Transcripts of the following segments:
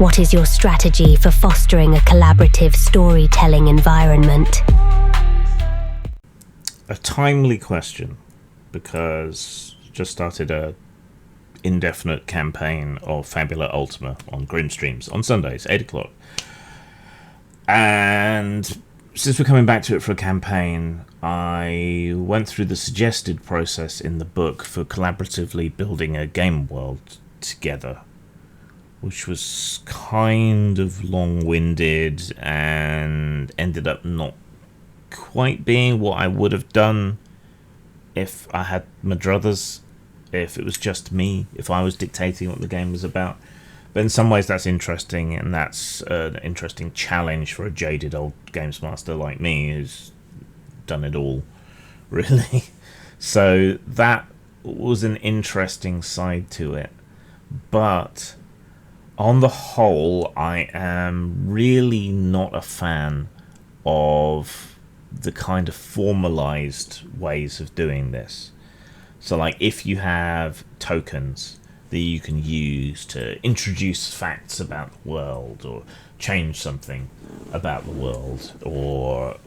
What is your strategy for fostering a collaborative storytelling environment? A timely question, because just started a indefinite campaign of Fabula Ultima on Grimstreams on Sundays, 8 o'clock. And since we're coming back to it for a campaign, I went through the suggested process in the book for collaboratively building a game world together, which was kind of long-winded and ended up not quite being what I would have done if I had my druthers, if it was just me, if I was dictating what the game was about. But in some ways that's interesting, and that's an interesting challenge for a jaded old games master like me who's done it all, really. So that was an interesting side to it. But on the whole, I am really not a fan of the kind of formalized ways of doing this. So like if you have tokens that you can use to introduce facts about the world or change something about the world, or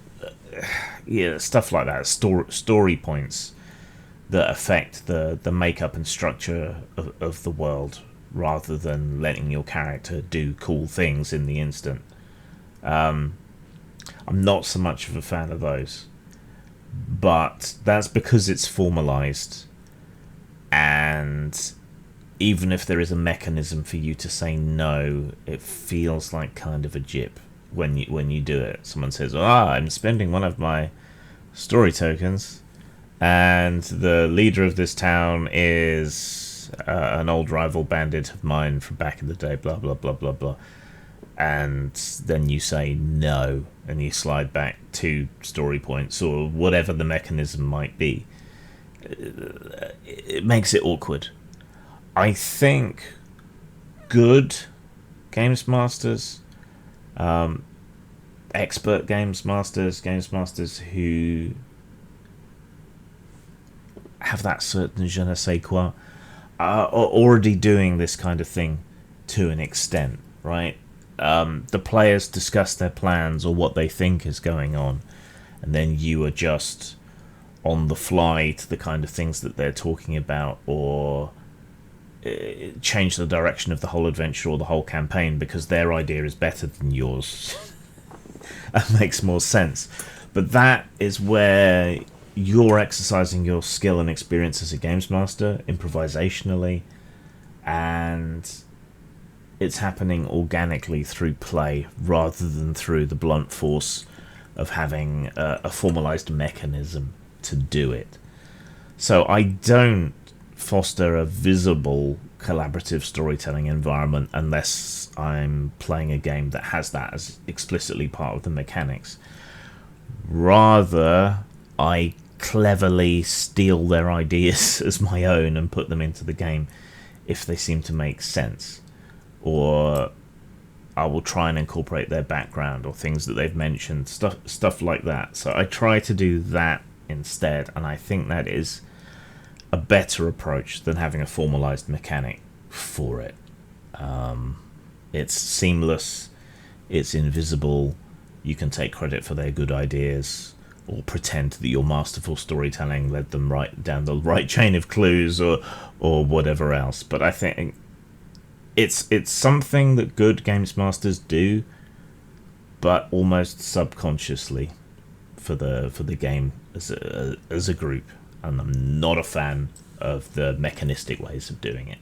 stuff like that, story points that affect the makeup and structure of the world, rather than letting your character do cool things in the instant. I'm not so much of a fan of those, but that's because it's formalized, and even if there is a mechanism for you to say no, it feels like kind of a jip when you do it. Someone says, I'm spending one of my story tokens, and the leader of this town is an old rival bandit of mine from back in the day, blah blah blah blah blah. And then you say no, and you slide back 2 story points, or whatever the mechanism might be. It makes it awkward. I think good games masters, expert games masters who have that certain je ne sais quoi, are already doing this kind of thing to an extent, right? The players discuss their plans or what they think is going on, and then you adjust on the fly to the kind of things that they're talking about, or change the direction of the whole adventure or the whole campaign because their idea is better than yours. That makes more sense. But that is where you're exercising your skill and experience as a games master, improvisationally, and it's happening organically through play rather than through the blunt force of having a formalized mechanism to do it. So I don't foster a visible collaborative storytelling environment unless I'm playing a game that has that as explicitly part of the mechanics. Rather, I cleverly steal their ideas as my own and put them into the game if they seem to make sense. Or I will try and incorporate their background or things that they've mentioned, stuff like that. So I try to do that instead, and I think that is a better approach than having a formalized mechanic for it. It's seamless, it's invisible, you can take credit for their good ideas, or pretend that your masterful storytelling led them right down the right chain of clues, or whatever else. But I think it's something that good games masters do, but almost subconsciously for the game as a group. And I'm not a fan of the mechanistic ways of doing it.